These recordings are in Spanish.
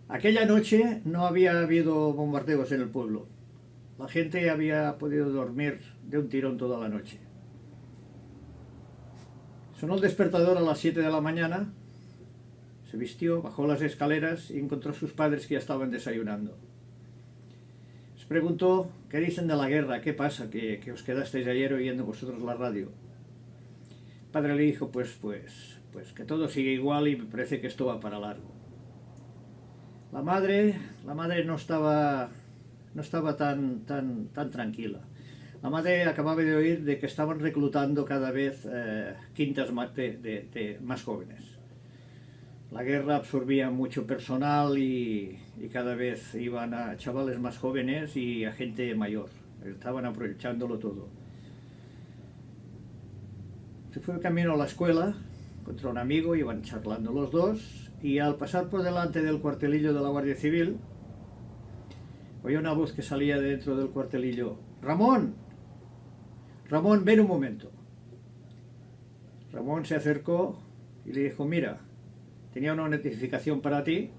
Aquella noche no había habido bombardeos en el pueblo. La gente había podido dormir de un tirón toda la noche. Sonó el despertador a las 7 de la mañana, se vistió, bajó las escaleras y encontró a sus padres que ya estaban desayunando. Les preguntó, ¿qué dicen de la guerra? ¿Qué pasa? ¿Que os quedasteis ayer oyendo vosotros la radio? El padre le dijo, pues que todo sigue igual y me parece que esto va para largo. La madre, la madre no estaba tan tranquila. La madre acababa de oír de que estaban reclutando cada vez quintas de más jóvenes. La guerra absorbía mucho personal y cada vez iban a chavales más jóvenes y a gente mayor. Estaban aprovechándolo todo. Se fue camino a la escuela, encontró a un amigo, iban charlando los dos y al pasar por delante del cuartelillo de la Guardia Civil, oyó una voz que salía de dentro del cuartelillo. ¡Ramón! Ramón, ven un momento. Ramón se acercó y le dijo, mira, tenía una notificación para ti,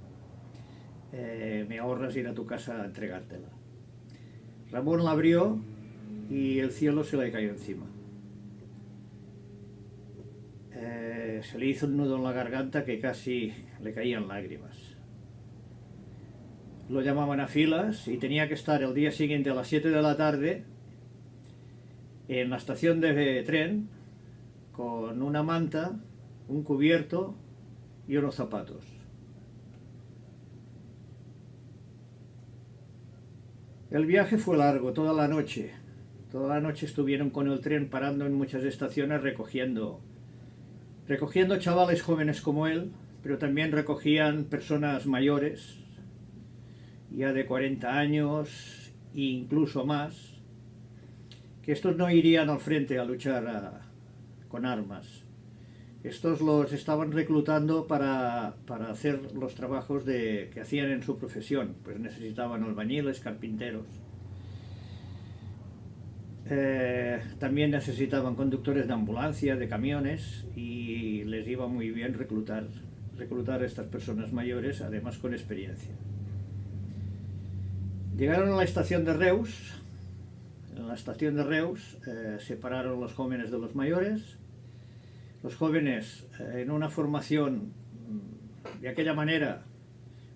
me ahorras ir a tu casa a entregártela. Ramón la abrió y el cielo se le cayó encima. Se le hizo un nudo en la garganta que casi le caían lágrimas. Lo llamaban a filas y tenía que estar el día siguiente a las 7 de la tarde en la estación de tren con una manta, un cubierto y unos zapatos. El viaje fue largo, toda la noche. Toda la noche estuvieron con el tren parando en muchas estaciones recogiendo chavales jóvenes como él, pero también recogían personas mayores, ya de 40 años e incluso más, que estos no irían al frente a luchar con armas. Estos los estaban reclutando para hacer los trabajos que hacían en su profesión, pues necesitaban albañiles, carpinteros. También necesitaban conductores de ambulancia, de camiones, y les iba muy bien reclutar a estas personas mayores, además con experiencia. Llegaron a la estación de Reus. En la estación de Reus separaron los jóvenes de los mayores. Los jóvenes, en una formación de aquella manera,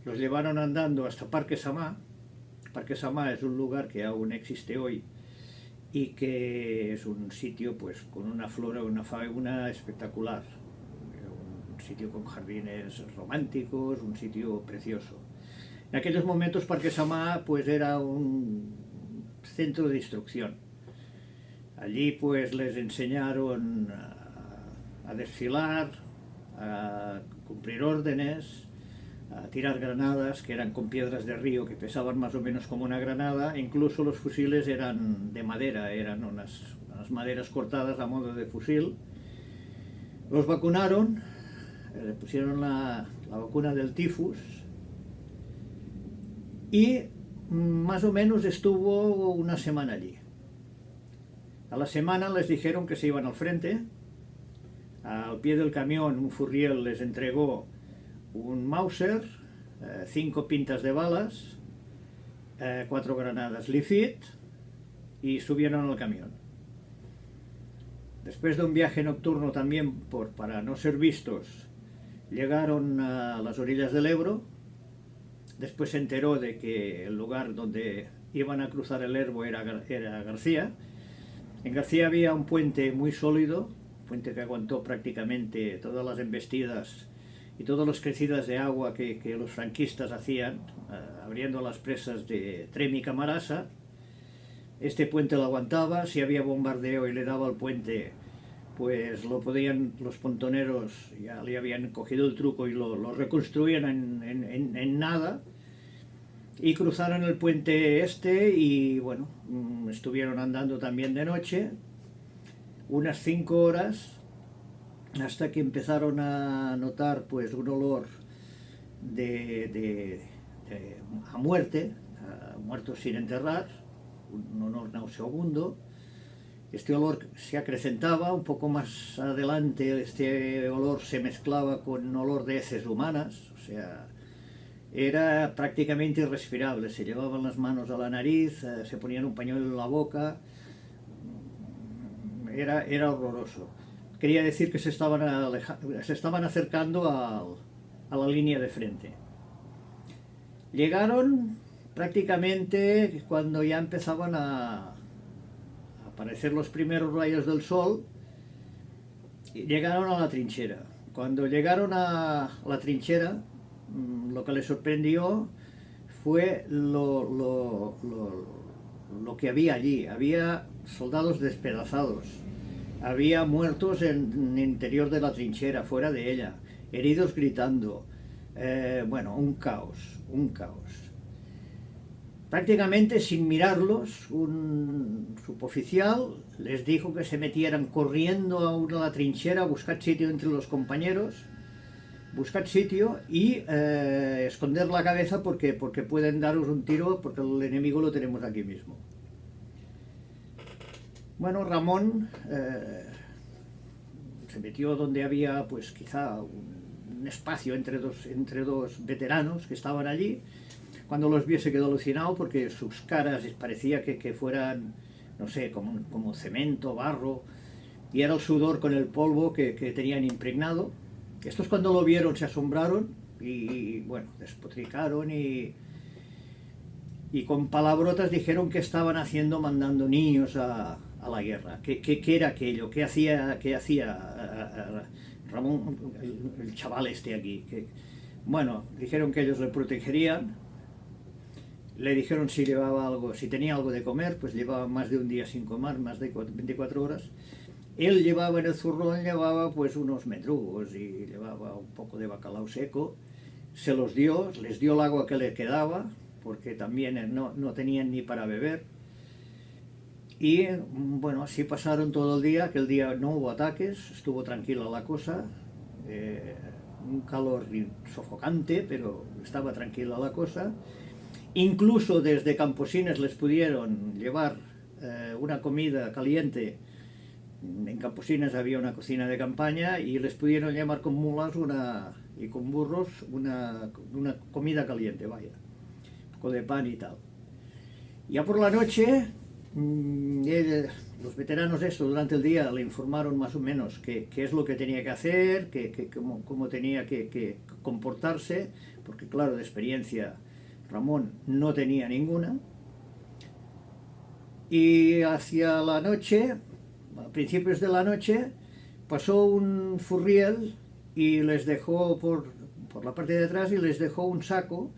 los llevaron andando hasta Parque Samà. Parque Samà es un lugar que aún existe hoy y que es un sitio pues con una flora y una fauna espectacular, un sitio con jardines románticos, un sitio precioso. En aquellos momentos Parque Samà pues era un centro de instrucción. Allí pues les enseñaron a desfilar, a cumplir órdenes, a tirar granadas que eran con piedras de río que pesaban más o menos como una granada. Incluso los fusiles eran de madera, eran unas maderas cortadas a modo de fusil. Los vacunaron, le pusieron la vacuna del tifus y más o menos estuvo una semana allí. A la semana les dijeron que se iban al frente. Al pie del camión un furriel les entregó un Mauser, 5 pintas de balas, 4 granadas Lifit y subieron al camión. Después de un viaje nocturno también para no ser vistos, llegaron a las orillas del Ebro. Después se enteró de que el lugar donde iban a cruzar el Ebro era García. En García había un puente muy sólido, puente que aguantó prácticamente todas las embestidas y todas las crecidas de agua que los franquistas hacían, abriendo las presas de Trem y Camarasa. Este puente lo aguantaba. Si había bombardeo y le daba al puente, pues lo podían, los pontoneros ya le habían cogido el truco y lo reconstruían en nada, y cruzaron el puente y bueno, estuvieron andando también de noche unas 5 horas hasta que empezaron a notar pues un olor a muerte, a muertos sin enterrar, un olor nauseabundo. Este olor se acrecentaba, un poco más adelante este olor se mezclaba con olor de heces humanas, o sea, era prácticamente irrespirable, se llevaban las manos a la nariz, se ponían un pañuelo en la boca, era horroroso. Quería decir que se estaban acercando a la línea de frente. Llegaron prácticamente cuando ya empezaban a aparecer los primeros rayos del sol, llegaron a la trinchera. Cuando llegaron a la trinchera, lo que les sorprendió fue lo que había allí. Había soldados despedazados, había muertos en el interior de la trinchera, fuera de ella, heridos gritando. Bueno, un caos, un caos. Prácticamente sin mirarlos, un suboficial les dijo que se metieran corriendo a la trinchera, buscar sitio entre los compañeros, buscar sitio y esconder la cabeza porque pueden daros un tiro, porque el enemigo lo tenemos aquí mismo. Bueno, Ramón se metió donde había, pues quizá un espacio entre dos veteranos que estaban allí. Cuando los vio se quedó alucinado porque sus caras parecía que fueran, no sé, como cemento, barro, y era el sudor con el polvo que tenían impregnado. Estos cuando lo vieron se asombraron y bueno, despotricaron y con palabrotas dijeron que estaban haciendo mandando niños a la guerra. ¿Qué era aquello? ¿Qué hacía Ramón, el chaval este aquí? Bueno, dijeron que ellos le protegerían. Le dijeron si llevaba algo, si tenía algo de comer, pues llevaba más de un día sin comer, más de 24 horas. Él llevaba en el zurrón, llevaba pues unos medrugos y llevaba un poco de bacalao seco. Se los dio, les dio el agua que le quedaba, porque también no tenían ni para beber. Y bueno, así pasaron todo el día. Aquel día no hubo ataques, estuvo tranquila la cosa. Un calor sofocante, pero estaba tranquila la cosa. Incluso desde Camposines les pudieron llevar una comida caliente. En Camposines había una cocina de campaña y les pudieron llevar con mulas y con burros una comida caliente, vaya, un poco de pan y tal. Ya por la noche, los veteranos estos durante el día le informaron más o menos qué es lo que tenía que hacer, cómo tenía que comportarse, porque claro, de experiencia Ramón no tenía ninguna. Y hacia la noche, a principios de la noche, pasó un furriel y les dejó por la parte de atrás y les dejó un saco.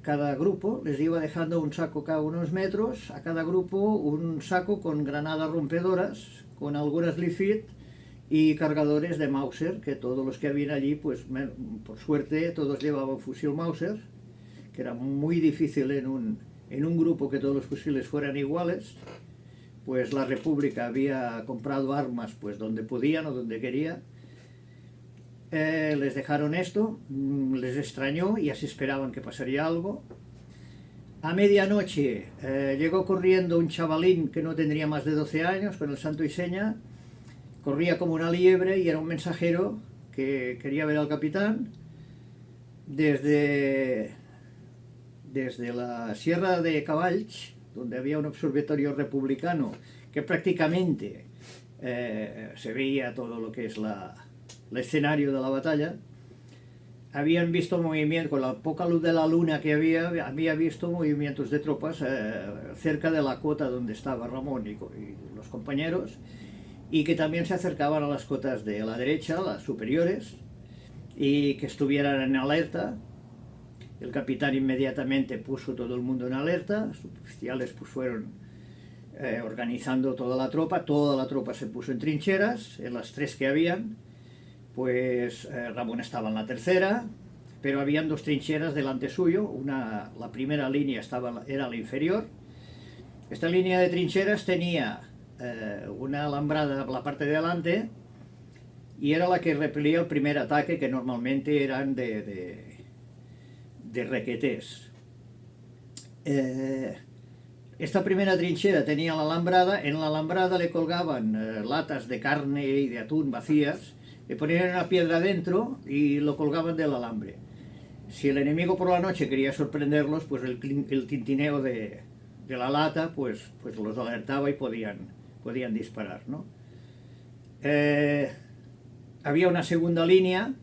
Cada grupo les iba dejando un saco cada unos metros, a cada grupo un saco con granadas rompedoras, con algunas Leafit y cargadores de Mauser, que todos los que habían allí, pues por suerte, todos llevaban fusil Mauser, que era muy difícil en un grupo que todos los fusiles fueran iguales. Pues la República había comprado armas pues donde podían o donde quería. Les dejaron esto, les extrañó y así esperaban que pasaría algo. A medianoche llegó corriendo un chavalín que no tendría más de 12 años, con el santo y seña, corría como una liebre y era un mensajero que quería ver al capitán. Desde la Sierra de Cavalls, donde había un observatorio republicano que prácticamente se veía todo lo que es el escenario de la batalla, habían visto movimiento, con la poca luz de la luna que había visto movimientos de tropas cerca de la cota donde estaba Ramón y los compañeros, y que también se acercaban a las cotas de la derecha, las superiores, y que estuvieran en alerta. El capitán inmediatamente puso todo el mundo en alerta, los oficiales pues fueron organizando toda la tropa se puso en trincheras, en las tres que habían, pues Ramón estaba en la tercera, pero habían dos trincheras delante suyo, la primera línea era la inferior. Esta línea de trincheras tenía una alambrada por la parte de delante y era la que repelía el primer ataque, que normalmente eran de requetés. Esta primera trinchera tenía la alambrada, en la alambrada le colgaban latas de carne y de atún vacías, le ponían una piedra dentro y lo colgaban del alambre. Si el enemigo por la noche quería sorprenderlos, pues el tintineo de la lata pues los alertaba y podían disparar, ¿no? Había una segunda línea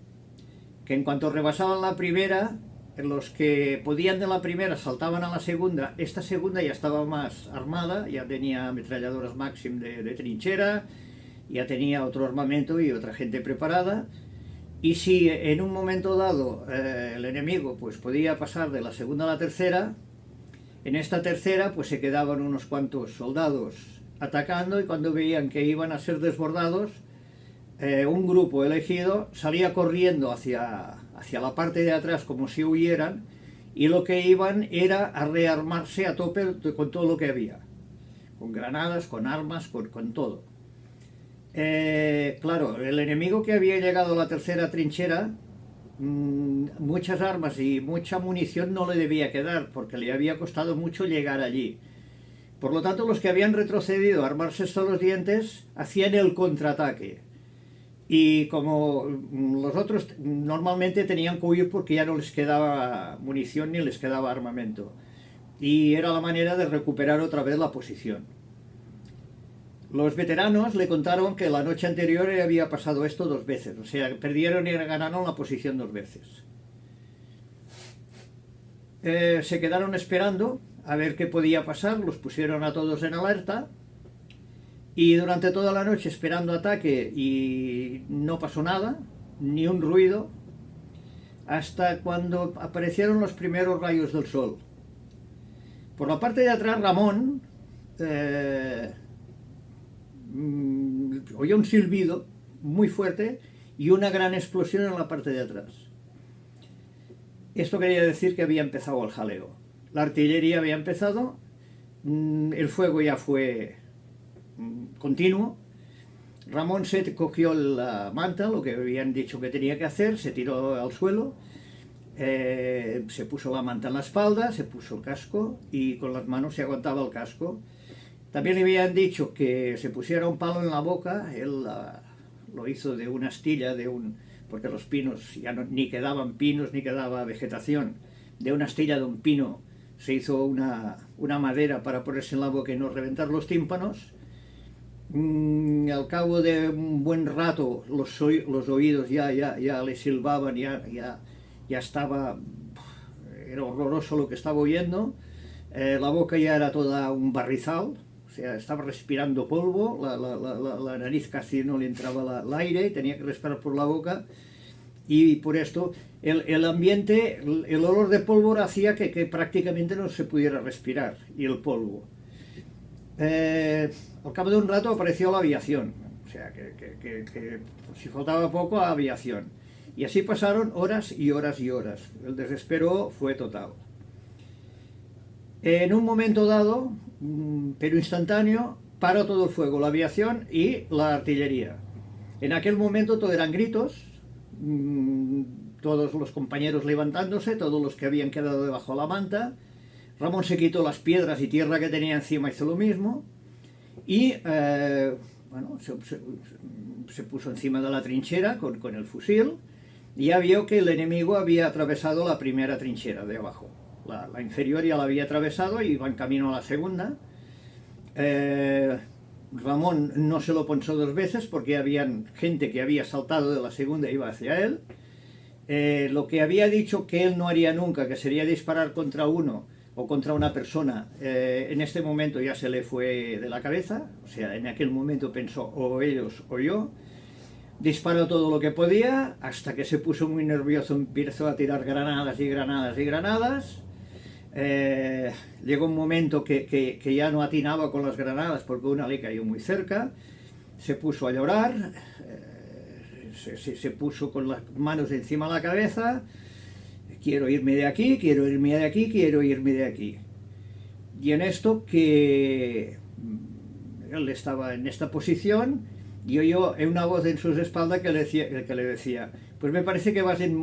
que en cuanto rebasaban la primera, los que podían de la primera saltaban a la segunda. Esta segunda ya estaba más armada, ya tenía ametralladoras Maxim de trinchera, ya tenía otro armamento y otra gente preparada. Y si en un momento dado el enemigo pues podía pasar de la segunda a la tercera, en esta tercera pues se quedaban unos cuantos soldados atacando, y cuando veían que iban a ser desbordados, un grupo elegido salía corriendo hacia la parte de atrás como si huyeran, y lo que iban era a rearmarse a tope con todo lo que había, con granadas, con armas, con todo. Claro, el enemigo que había llegado a la tercera trinchera, muchas armas y mucha munición no le debía quedar, porque le había costado mucho llegar allí. Por lo tanto, los que habían retrocedido a armarse hasta los dientes hacían el contraataque. Y como los otros normalmente tenían que huir porque ya no les quedaba munición ni les quedaba armamento. Y era la manera de recuperar otra vez la posición. Los veteranos le contaron que la noche anterior había pasado esto 2 veces. O sea, perdieron y ganaron la posición 2 veces. Se quedaron esperando a ver qué podía pasar, los pusieron a todos en alerta. Y durante toda la noche esperando ataque, y no pasó nada, ni un ruido, hasta cuando aparecieron los primeros rayos del sol. Por la parte de atrás, Ramón oyó un silbido muy fuerte y una gran explosión en la parte de atrás. Esto quería decir que había empezado el jaleo. La artillería había empezado, el fuego ya fue continuo. Ramón se cogió la manta, lo que habían dicho que tenía que hacer, se tiró al suelo, se puso la manta en la espalda, se puso el casco y con las manos se aguantaba el casco. También le habían dicho que se pusiera un palo en la boca. Él lo hizo de una astilla, porque los pinos ya ni quedaban pinos ni quedaba vegetación. De una astilla de un pino se hizo una madera para ponerse en la boca y no reventar los tímpanos. Al cabo de un buen rato los oídos ya le silbaban, ya estaba, era horroroso lo que estaba oyendo. La boca ya era toda un barrizal, o sea, estaba respirando polvo, la nariz casi no le entraba el aire, tenía que respirar por la boca, y por esto el ambiente, el olor de pólvora hacía que prácticamente no se pudiera respirar, y el polvo. Al cabo de un rato apareció la aviación, o sea, que si faltaba poco, aviación. Y así pasaron horas y horas y horas. El desespero fue total. En un momento dado, pero instantáneo, paró todo el fuego, la aviación y la artillería. En aquel momento todo eran gritos, todos los compañeros levantándose, todos los que habían quedado debajo de la manta. Ramón se quitó las piedras y tierra que tenía encima, hizo lo mismo, y bueno, se puso encima de la trinchera con el fusil, y ya vio que el enemigo había atravesado la primera trinchera de abajo. La inferior ya la había atravesado y iba en camino a la segunda. Ramón no se lo pensó 2 veces porque había gente que había saltado de la segunda e iba hacia él. Lo que había dicho que él no haría nunca, que sería disparar contra uno o contra una persona, en este momento ya se le fue de la cabeza. O sea, en aquel momento pensó o ellos o yo. Disparó todo lo que podía hasta que se puso muy nervioso, empezó a tirar granadas y granadas y granadas. Llegó un momento que ya no atinaba con las granadas porque una le cayó muy cerca. Se puso a llorar, se puso con las manos encima de la cabeza. Quiero irme de aquí, quiero irme de aquí, quiero irme de aquí. Y en esto que él estaba en esta posición, y oyó una voz en sus espaldas que le decía, pues me parece que vas en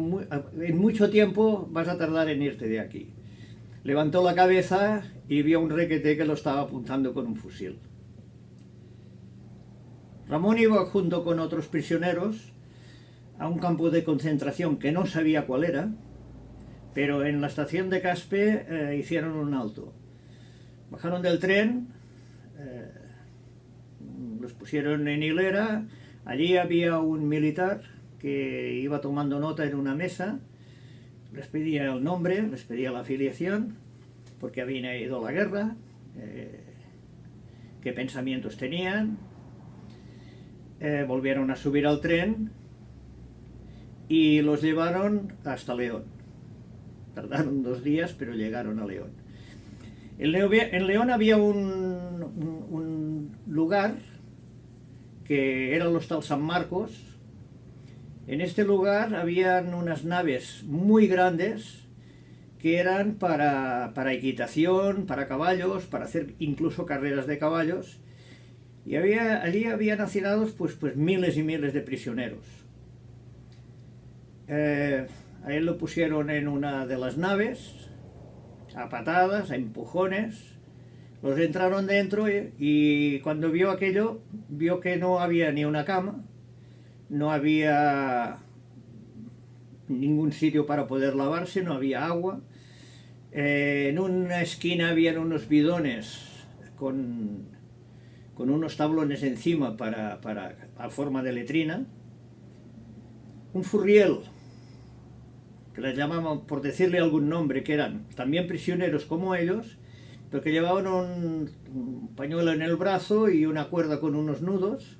mucho tiempo vas a tardar en irte de aquí. Levantó la cabeza y vio a un requete que lo estaba apuntando con un fusil. Ramón iba junto con otros prisioneros a un campo de concentración que no sabía cuál era. pero en la estación de Caspe hicieron un alto. Bajaron del tren, los pusieron en hilera. Allí había un militar que iba tomando nota en una mesa, les pedía el nombre, les pedía la afiliación, porque habían ido a la guerra, qué pensamientos tenían. Volvieron a subir al tren y los llevaron hasta León. Tardaron 2 días, pero llegaron a León. En León había un lugar que era el Hostal San Marcos. En este lugar habían unas naves muy grandes que eran para equitación, para caballos, para hacer incluso carreras de caballos. Y allí habían hacinados pues miles y miles de prisioneros. A él lo pusieron en una de las naves, a patadas, a empujones. Los entraron dentro y cuando vio aquello, vio que no había ni una cama, no había ningún sitio para poder lavarse, no había agua. En una esquina habían unos bidones con unos tablones encima a forma de letrina. Un furriel, que les llamaban por decirle algún nombre, que eran también prisioneros como ellos, pero que llevaban un pañuelo en el brazo y una cuerda con unos nudos,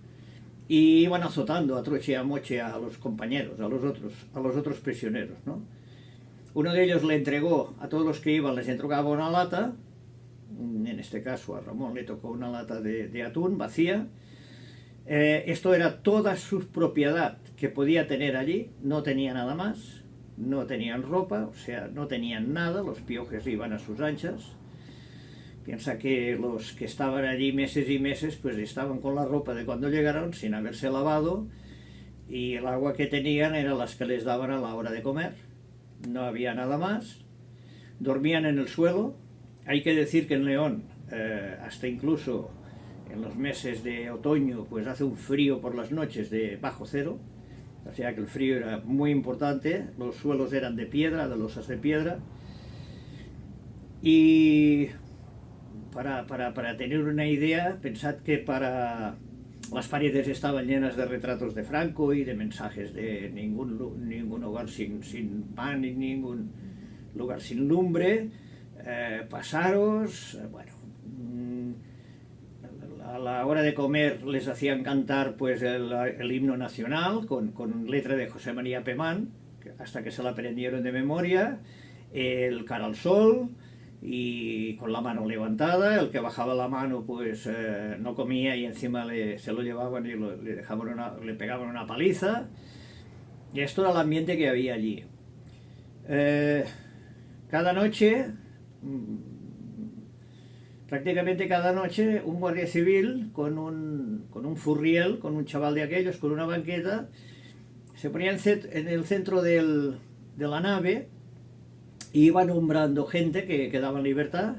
y iban azotando a truche y a moche a los compañeros, a los otros prisioneros, ¿no? Uno de ellos le entregó, a todos los que iban les entregaba una lata. En este caso a Ramón le tocó una lata de atún vacía. Esto era toda su propiedad que podía tener allí, no tenía nada más, no tenían ropa, o sea, no tenían nada, los piojos iban a sus anchas. Piensa que los que estaban allí meses y meses, pues estaban con la ropa de cuando llegaron, sin haberse lavado, y el agua que tenían era las que les daban a la hora de comer. No había nada más, dormían en el suelo. Hay que decir que en León, hasta incluso en los meses de otoño, pues hace un frío por las noches de bajo cero, o sea que el frío era muy importante. Los suelos eran de piedra, de losas de piedra, y para tener una idea, pensad que las paredes estaban llenas de retratos de Franco y de mensajes de ningún hogar sin pan y ningún lugar sin lumbre. Pasaros, bueno, a la hora de comer les hacían cantar pues el himno nacional con letra de José María Pemán, hasta que se la aprendieron de memoria, el Cara al Sol, y con la mano levantada. El que bajaba la mano pues no comía y encima se lo llevaban y le pegaban una paliza. Y esto era el ambiente que había allí. Cada noche, prácticamente cada noche, un guardia civil con un furriel, con un chaval de aquellos, con una banqueta, se ponía en el centro de la nave y iba nombrando gente que quedaba en libertad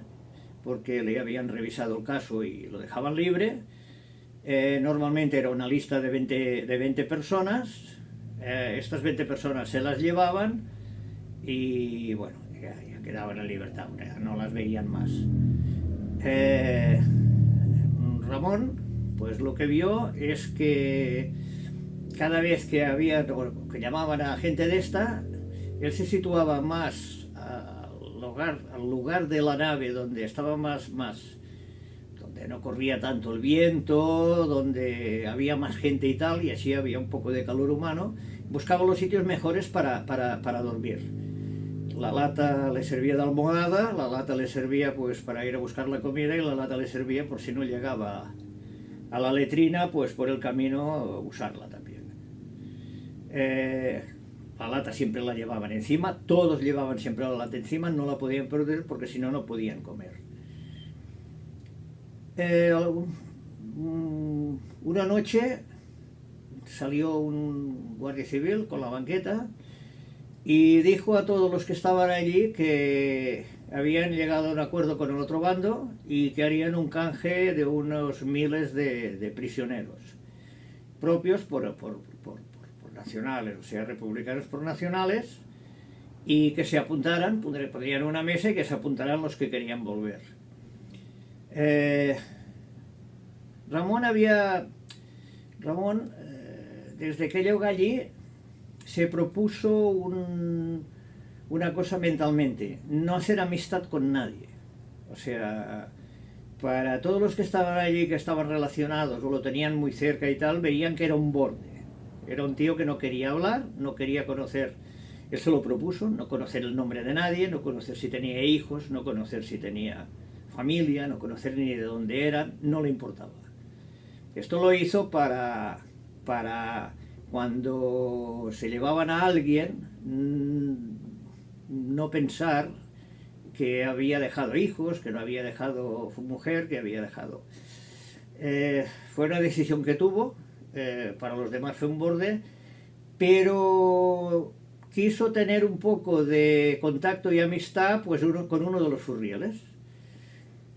porque le habían revisado el caso y lo dejaban libre. Normalmente era una lista de 20 personas. Estas 20 personas se las llevaban y bueno, ya quedaban en libertad, no las veían más. Ramón, pues lo que vio es que cada vez que llamaban a gente de esta, él se situaba más al lugar de la nave donde estaba más, donde no corría tanto el viento, donde había más gente y tal, y así había un poco de calor humano. Buscaba los sitios mejores para dormir. La lata le servía de almohada, la lata le servía pues para ir a buscar la comida, y la lata le servía por si no llegaba a la letrina, pues por el camino usarla también. La lata siempre la llevaban encima, todos llevaban siempre la lata encima, no la podían perder porque si no, no podían comer. Una noche salió un guardia civil con la banqueta y dijo a todos los que estaban allí que habían llegado a un acuerdo con el otro bando y que harían un canje de unos miles de prisioneros propios por nacionales, o sea, republicanos por nacionales, y que se apuntaran, pondrían una mesa y que se apuntaran los que querían volver. Ramón, desde que llegó allí, se propuso una cosa mentalmente: no hacer amistad con nadie. O sea, para todos los que estaban allí, que estaban relacionados o lo tenían muy cerca y tal, veían que era un borde. Era un tío que no quería hablar, no quería conocer. Él se lo propuso, no conocer el nombre de nadie, no conocer si tenía hijos, no conocer si tenía familia, no conocer ni de dónde eran, no le importaba. Esto lo hizo para cuando se llevaban a alguien, no pensar que había dejado hijos, que no había dejado mujer, que había dejado... fue una decisión que tuvo, para los demás fue un borde, pero quiso tener un poco de contacto y amistad pues con uno de los furrieles.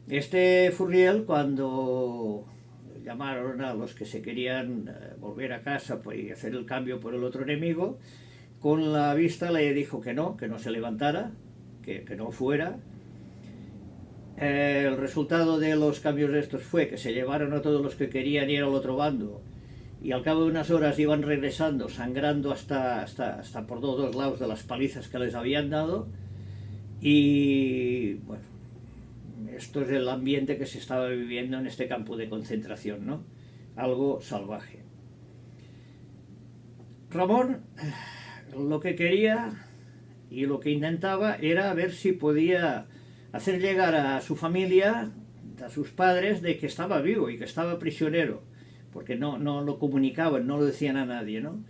Este furriel, cuando llamaron a los que se querían volver a casa pues, y hacer el cambio por el otro enemigo, con la vista le dijo que no se levantara, que no fuera. El resultado de los cambios estos fue que se llevaron a todos los que querían ir al otro bando, y al cabo de unas horas iban regresando sangrando hasta por todos lados de las palizas que les habían dado. Y bueno, esto es el ambiente que se estaba viviendo en este campo de concentración, ¿no? Algo salvaje. Ramón lo que quería y lo que intentaba era ver si podía hacer llegar a su familia, a sus padres, de que estaba vivo y que estaba prisionero, porque no lo comunicaban, no lo decían a nadie, ¿no?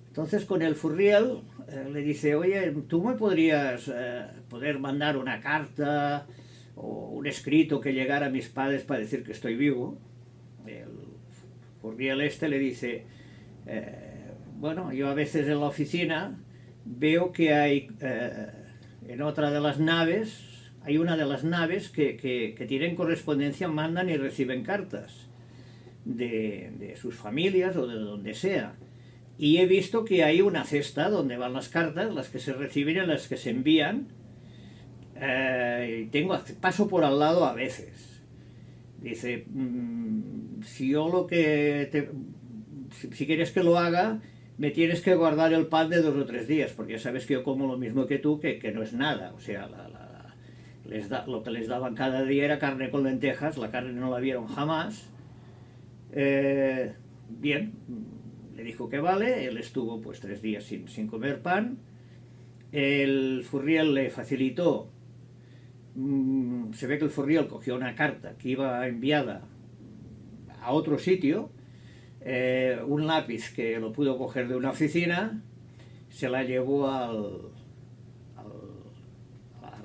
Entonces con el furriel le dice: oye, ¿tú me podrías poder mandar una carta o un escrito que llegara a mis padres para decir que estoy vivo? El furriel este le dice: bueno, yo a veces en la oficina veo que hay en otra de las naves, hay una de las naves que tienen correspondencia, mandan y reciben cartas de sus familias o de donde sea. Y he visto que hay una cesta donde van las cartas, las que se reciben y las que se envían. Paso por al lado a veces. Dice: si quieres que lo haga, me tienes que guardar el pan de 2 o 3 días, porque ya sabes que yo como lo mismo que tú, que no es nada. O sea, lo que les daban cada día era carne con lentejas, la carne no la vieron jamás. Bien, le dijo que vale, él estuvo pues 3 días sin comer pan. El furriel le facilitó, se ve que el furriel cogió una carta que iba enviada a otro sitio, un lápiz que lo pudo coger de una oficina, se la llevó a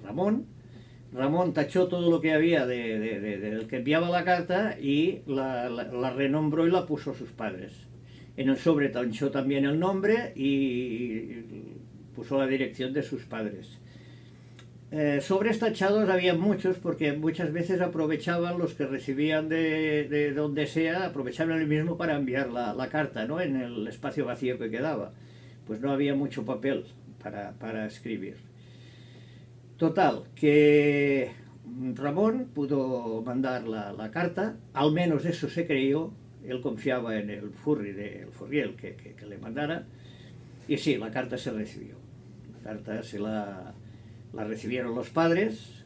Ramón. Ramón tachó todo lo que había del que enviaba la carta y la renombró y la puso a sus padres. En el sobre tachó también el nombre y puso la dirección de sus padres. Sobres tachados había muchos, porque muchas veces aprovechaban los que recibían de donde sea, aprovechaban el mismo para enviar la carta, ¿no? En el espacio vacío que quedaba. Pues no había mucho papel para escribir. Total, que Ramón pudo mandar la carta, al menos eso se creyó. Él confiaba en el furriel que le mandara, y sí, la carta se recibió. La carta la recibieron los padres,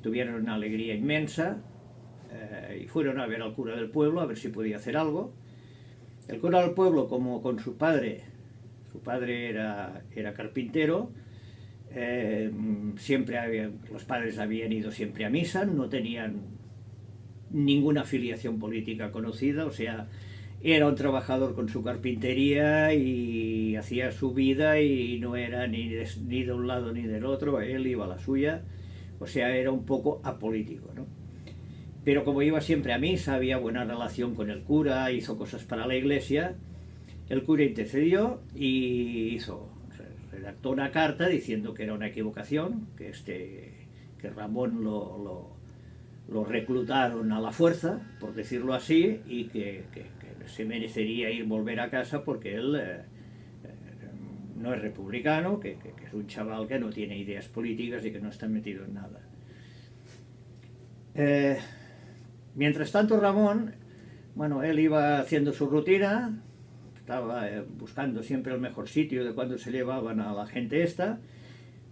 tuvieron una alegría inmensa, y fueron a ver al cura del pueblo a ver si podía hacer algo. El cura del pueblo, como con su padre era carpintero, los padres habían ido siempre a misa, no tenían ninguna afiliación política conocida, o sea, era un trabajador con su carpintería y hacía su vida y no era ni de un lado ni del otro, él iba a la suya, o sea, era un poco apolítico, ¿no? Pero como iba siempre a misa, había buena relación con el cura, hizo cosas para la iglesia. El cura intercedió y redactó una carta diciendo que era una equivocación, que Ramón lo reclutaron a la fuerza, por decirlo así, y que se merecería volver a casa porque él no es republicano, que es un chaval que no tiene ideas políticas y que no está metido en nada. Mientras tanto Ramón, bueno, él iba haciendo su rutina, estaba buscando siempre el mejor sitio de cuando se llevaban a la gente esta,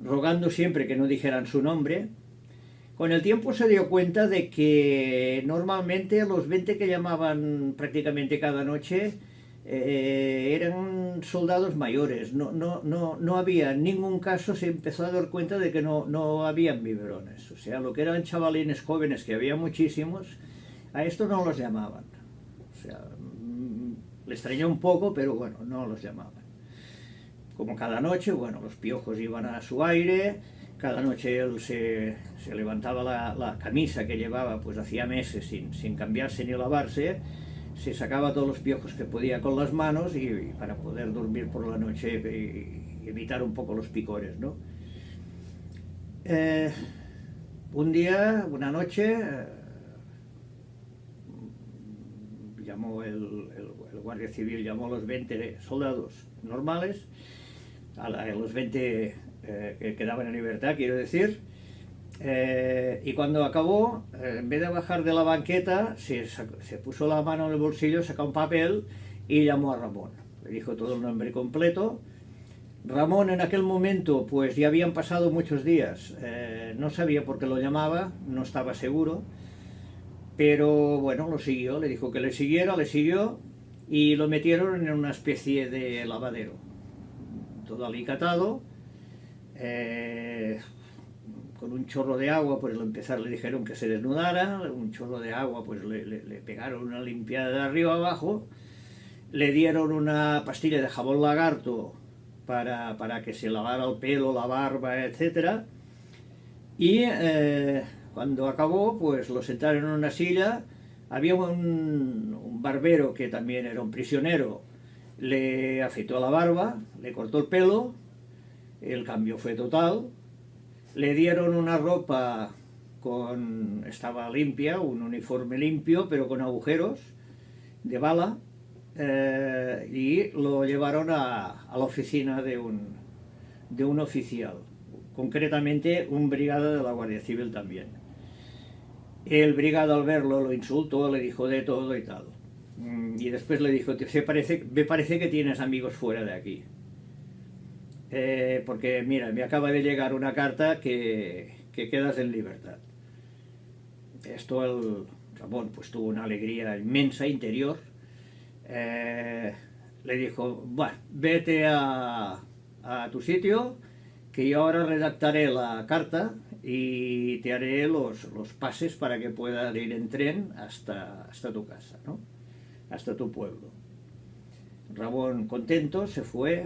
rogando siempre que no dijeran su nombre. Con el tiempo se dio cuenta de que normalmente los 20 que llamaban prácticamente cada noche eran soldados mayores. No había en ningún caso, se empezó a dar cuenta de que no habían biberones. O sea, lo que eran chavalines jóvenes, que había muchísimos, a esto no los llamaban. O sea, le extrañó un poco, pero bueno, no los llamaban. Como cada noche, bueno, los piojos iban a su aire. Cada noche él se levantaba la camisa que llevaba, pues hacía meses sin cambiarse ni lavarse, se sacaba todos los piojos que podía con las manos y para poder dormir por la noche y evitar un poco los picores, ¿no? Un día, una noche, llamó el guardia civil, llamó a los 20 soldados normales, a los 20 que quedaban en libertad, quiero decir, y cuando acabó, en vez de bajar de la banqueta, se puso la mano en el bolsillo, sacó un papel y llamó a Ramón. Le dijo todo el nombre completo. Ramón en aquel momento, pues ya habían pasado muchos días, no sabía por qué lo llamaba, no estaba seguro, pero bueno, lo siguió, le dijo que le siguiera, le siguió y lo metieron en una especie de lavadero, todo alicatado. Con un chorro de agua, pues al empezar le dijeron que se desnudara, un chorro de agua, pues le pegaron una limpiada de arriba abajo, le dieron una pastilla de jabón lagarto para que se lavara el pelo, la barba, etcétera, y cuando acabó, pues lo sentaron en una silla. Había un barbero que también era un prisionero, le afeitó la barba, le cortó el pelo. El cambio fue total. Le dieron una ropa estaba limpia, un uniforme limpio, pero con agujeros de bala, y lo llevaron a la oficina de un oficial, concretamente un brigada de la Guardia Civil también. El brigada al verlo lo insultó, le dijo de todo y tal. Y después le dijo, me parece que tienes amigos fuera de aquí. Porque mira, me acaba de llegar una carta que quedas en libertad. Esto el Ramón pues tuvo una alegría inmensa interior. Le dijo, bueno, vete a tu sitio, que yo ahora redactaré la carta y te haré los pases para que puedas ir en tren hasta tu casa, ¿no? Hasta tu pueblo. Ramón, contento, se fue.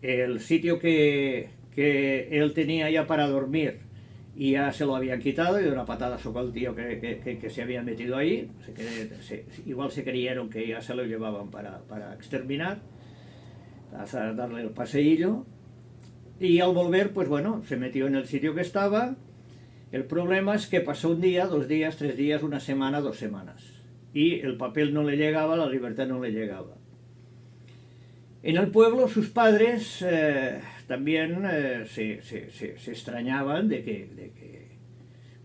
El sitio que él tenía ya para dormir y ya se lo habían quitado, y de una patada socó al tío que se había metido ahí. Igual se creyeron que ya se lo llevaban para exterminar, para darle el paseillo, y al volver, pues bueno, se metió en el sitio que estaba. El problema es que pasó un día, 2 días, 3 días, una semana, 2 semanas, y el papel no le llegaba, la libertad no le llegaba. En el pueblo sus padres también se extrañaban de que,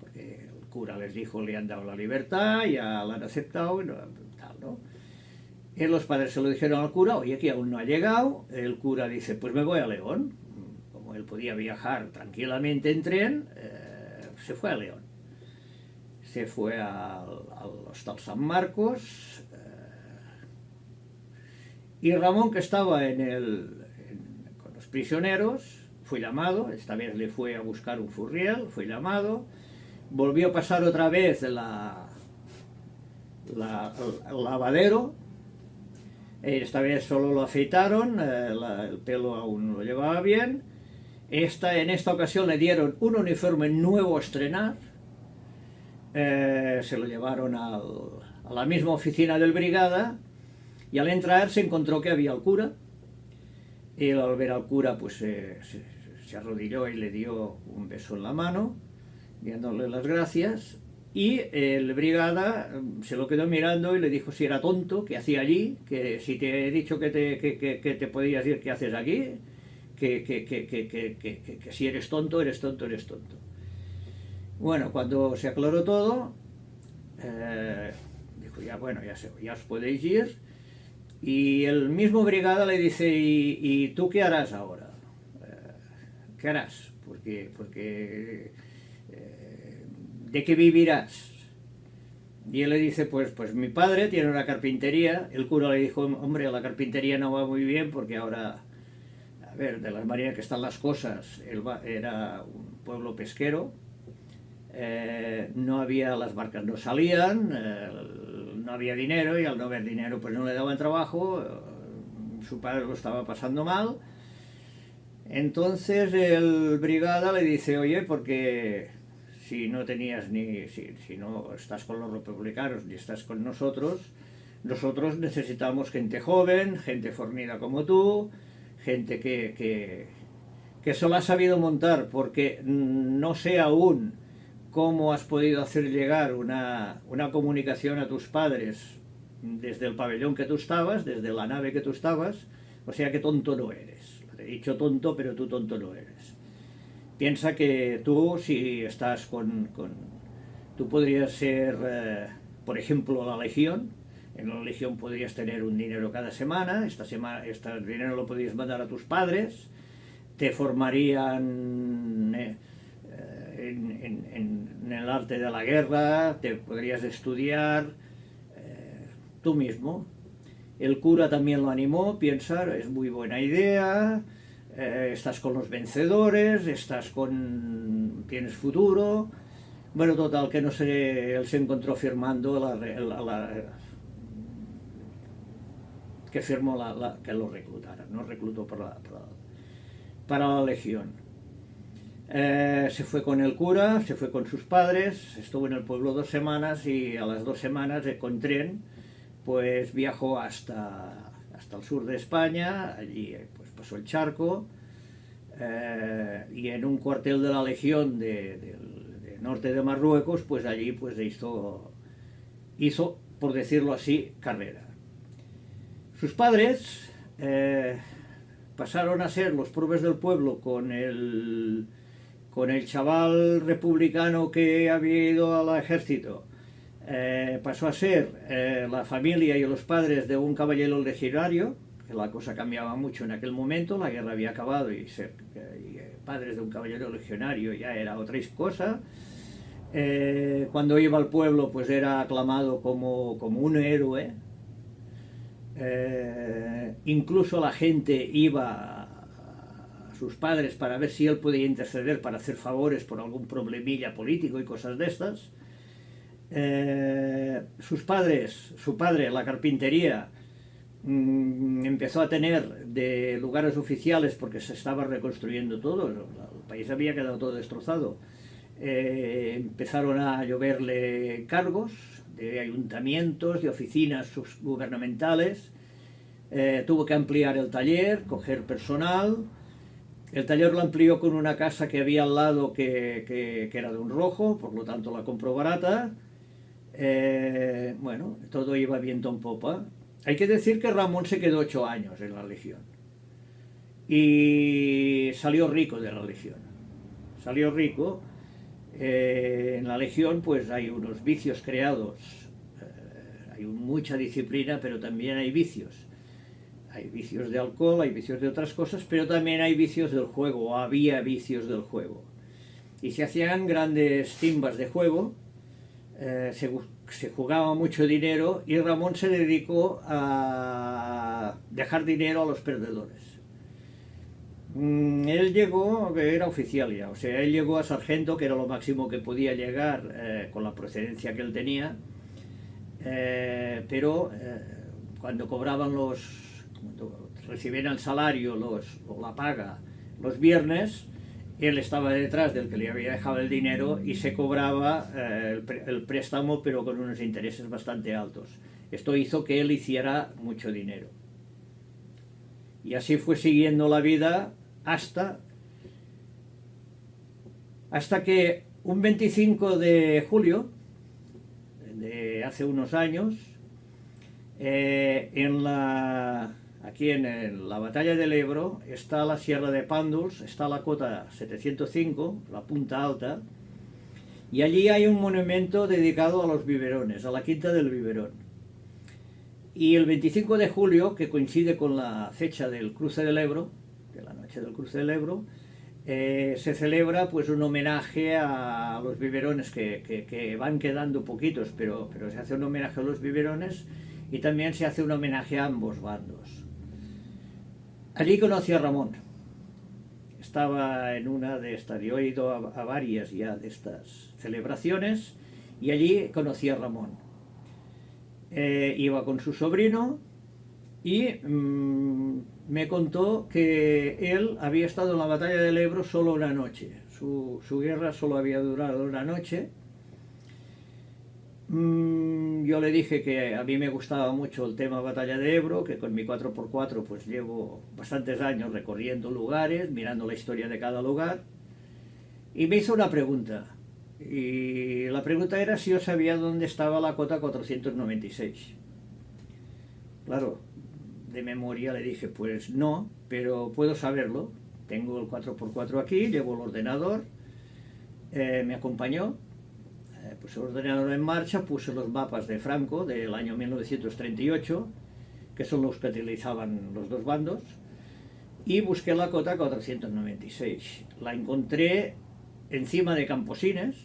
porque el cura les dijo le han dado la libertad, ya la han aceptado, y tal, ¿no? Y los padres se lo dijeron al cura, oye, que aún no ha llegado. El cura dice, pues me voy a León. Como él podía viajar tranquilamente en tren, se fue a León. Se fue al Hostal San Marcos. Y Ramón, que estaba con los prisioneros, fue llamado. Esta vez le fue a buscar un furriel, fue llamado. Volvió a pasar otra vez el lavadero. Esta vez solo lo afeitaron, el pelo aún lo llevaba bien. En esta ocasión le dieron un uniforme nuevo a estrenar. Se lo llevaron a la misma oficina del brigada. Y al entrar se encontró que había el cura, y al ver al cura pues se arrodilló y le dio un beso en la mano, dándole las gracias, Y el brigada se lo quedó mirando y le dijo si era tonto, qué hacía allí, que si te he dicho que te podías ir, ¿qué haces aquí? Que si eres tonto, eres tonto, eres tonto. Bueno, cuando se aclaró todo, dijo, ya bueno, ya os podéis ir. Y el mismo brigada le dice, ¿y tú qué harás ahora? ¿Qué harás? Porque ¿de qué vivirás? Y él le dice, pues mi padre tiene una carpintería. El cura le dijo, hombre, la carpintería no va muy bien porque ahora, a ver, de la manera que están las cosas, era un pueblo pesquero, no había, las barcas no salían, no había dinero y al no haber dinero pues no le daban trabajo, su padre lo estaba pasando mal. Entonces el brigada le dice, oye, porque si no tenías si no estás con los republicanos ni estás con nosotros necesitamos gente joven, gente fornida como tú, gente que solo ha sabido montar, porque no sé aún cómo has podido hacer llegar una comunicación a tus padres desde el pabellón que tú estabas, desde la nave que tú estabas, o sea que tonto no eres. Te he dicho tonto, pero tú tonto no eres. Piensa que tú, si estás tú podrías ser, por ejemplo, la Legión. En la Legión podrías tener un dinero cada semana, este dinero lo podrías mandar a tus padres, te formarían en el arte de la guerra, te podrías estudiar tú mismo. El cura también lo animó, piensa, es muy buena idea, estás con los vencedores, tienes futuro. Bueno, total, que no sé, él se encontró firmando que firmó que lo reclutara, no reclutó para la Legión. Se fue con el cura, se fue con sus padres, estuvo en el pueblo 2 semanas y a las 2 semanas con tren pues viajó hasta el sur de España, allí pues pasó el charco, y en un cuartel de la Legión de norte de Marruecos, pues allí pues hizo, por decirlo así, carrera. Sus padres pasaron a ser los probes del pueblo con el chaval republicano que había ido al ejército. Pasó a ser la familia y los padres de un caballero legionario, que la cosa cambiaba mucho en aquel momento, la guerra había acabado y ser padres de un caballero legionario ya era otra cosa. Cuando iba al pueblo pues era aclamado como un héroe. Incluso la gente iba a sus padres para ver si él podía interceder para hacer favores por algún problemilla político y cosas de estas. Su padre, la carpintería, empezó a tener de lugares oficiales porque se estaba reconstruyendo todo, el país había quedado todo destrozado. Empezaron a lloverle cargos de ayuntamientos, de oficinas gubernamentales. Tuvo que ampliar el taller, coger personal. El taller lo amplió con una casa que había al lado que era de un rojo, por lo tanto la compró barata. Bueno, todo iba viento en popa. Hay que decir que Ramón se quedó 8 años en la Legión y salió rico de la Legión. Salió rico. En la Legión pues hay unos vicios creados, hay mucha disciplina, pero también hay vicios. Hay vicios de alcohol, hay vicios de otras cosas, pero también hay vicios del juego, o había vicios del juego. Y se hacían grandes timbas de juego, se jugaba mucho dinero y Ramón se dedicó a dejar dinero a los perdedores. Él llegó, era oficial ya, o sea, él llegó a sargento, que era lo máximo que podía llegar con la procedencia que él tenía, pero cuando cobraban cuando recibían el salario o la paga los viernes, él estaba detrás del que le había dejado el dinero y se cobraba el préstamo, pero con unos intereses bastante altos. Esto hizo que él hiciera mucho dinero. Y así fue siguiendo la vida hasta que un 25 de julio de hace unos años, aquí en la batalla del Ebro está la Sierra de Pàndols, está la cota 705, la punta alta, y allí hay un monumento dedicado a los biberones, a la Quinta del Biberón. Y el 25 de julio, que coincide con la fecha del cruce del Ebro, de la noche del cruce del Ebro, se celebra pues un homenaje a los biberones que van quedando poquitos, pero se hace un homenaje a los biberones y también se hace un homenaje a ambos bandos. Allí conocí a Ramón. Estaba en una de estas, yo he ido a varias ya de estas celebraciones y allí conocí a Ramón. Iba con su sobrino y me contó que él había estado en la batalla del Ebro solo una noche. Su guerra solo había durado una noche. Yo le dije que a mí me gustaba mucho el tema batalla de Ebro, que con mi 4x4 pues llevo bastantes años recorriendo lugares, mirando la historia de cada lugar, y me hizo una pregunta. Y la pregunta era si yo sabía dónde estaba la cota 496. Claro, de memoria le dije, pues no, pero puedo saberlo. Tengo el 4x4 aquí, llevo el ordenador, me acompañó, puse el ordenador en marcha, puse los mapas de Franco del año 1938, que son los que utilizaban los dos bandos, y busqué la cota 496. La encontré encima de Camposines,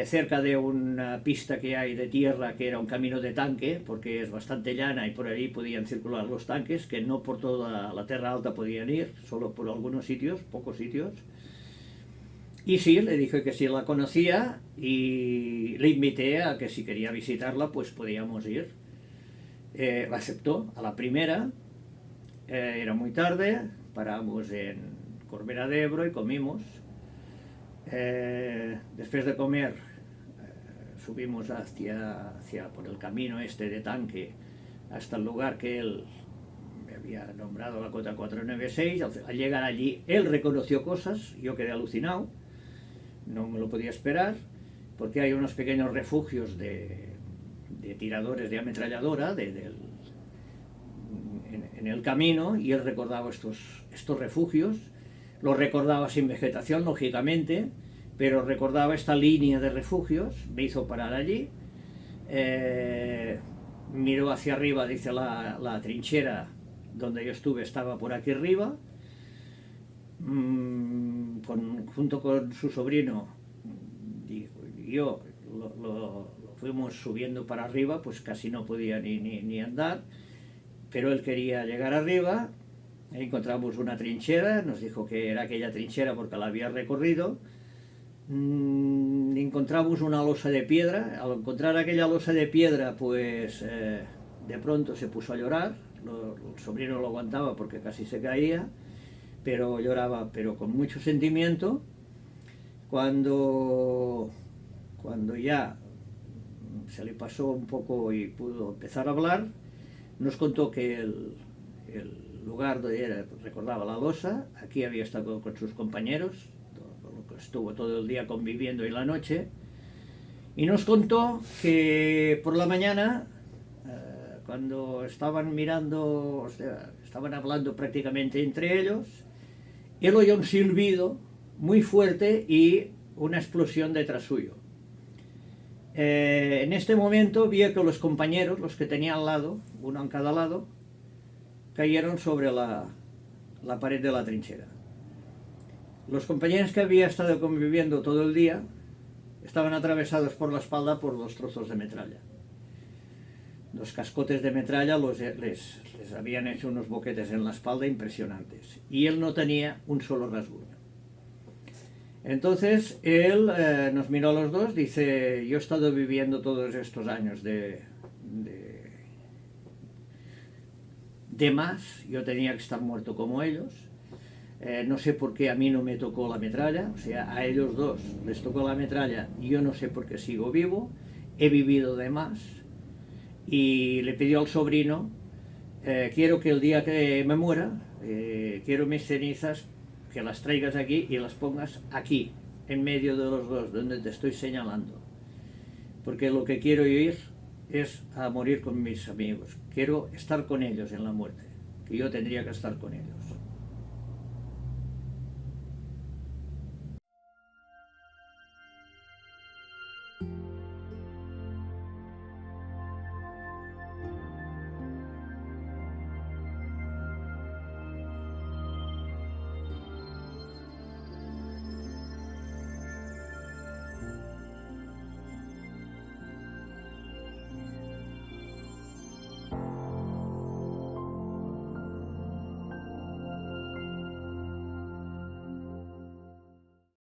cerca de una pista que hay de tierra que era un camino de tanque, porque es bastante llana y por ahí podían circular los tanques, que no por toda la Tierra Alta podían ir, solo por algunos sitios, pocos sitios. Y sí, le dije que sí la conocía y le invité a que si quería visitarla pues podíamos ir. Aceptó a la primera, era muy tarde, paramos en Corbera de Ebro y comimos. Después de comer subimos hacia por el camino este de tanque hasta el lugar que él me había nombrado, la cota 496. Al llegar allí él reconoció cosas, yo quedé alucinado, no me lo podía esperar, porque hay unos pequeños refugios de tiradores de ametralladora en el camino, y él recordaba estos refugios. Lo recordaba sin vegetación, lógicamente, pero recordaba esta línea de refugios. Me hizo parar allí, miró hacia arriba, dice la trinchera donde yo estuve estaba por aquí arriba, junto con su sobrino, y yo lo fuimos subiendo para arriba, pues casi no podía ni andar, pero él quería llegar arriba. Encontramos una trinchera, nos dijo que era aquella trinchera porque la había recorrido. Encontramos una losa de piedra. Al encontrar aquella losa de piedra, pues de pronto se puso a llorar. El sobrino lo aguantaba porque casi se caía, pero lloraba, pero con mucho sentimiento. Cuando ya se le pasó un poco y pudo empezar a hablar, nos contó que el lugar donde era, recordaba la losa, aquí había estado con sus compañeros, estuvo todo el día conviviendo y la noche, y nos contó que por la mañana, cuando estaban mirando, o sea, estaban hablando prácticamente entre ellos, él oyó un silbido muy fuerte y una explosión detrás suyo. En este momento vio que los compañeros, los que tenía al lado, uno en cada lado, cayeron sobre la pared de la trinchera. Los compañeros que había estado conviviendo todo el día estaban atravesados por la espalda por 2 trozos de metralla. 2 cascotes de metralla les habían hecho unos boquetes en la espalda impresionantes, y él no tenía un solo rasguño. Entonces él nos miró a los dos, dice: yo he estado viviendo todos estos años de más, yo tenía que estar muerto como ellos, no sé por qué a mí no me tocó la metralla, o sea, a ellos dos les tocó la metralla y yo no sé por qué sigo vivo, he vivido de más. Y le pidió al sobrino: quiero que el día que me muera, quiero mis cenizas, que las traigas aquí y las pongas aquí, en medio de los dos, donde te estoy señalando, porque lo que quiero ir es a morir con mis amigos. Quiero estar con ellos en la muerte, que yo tendría que estar con ellos.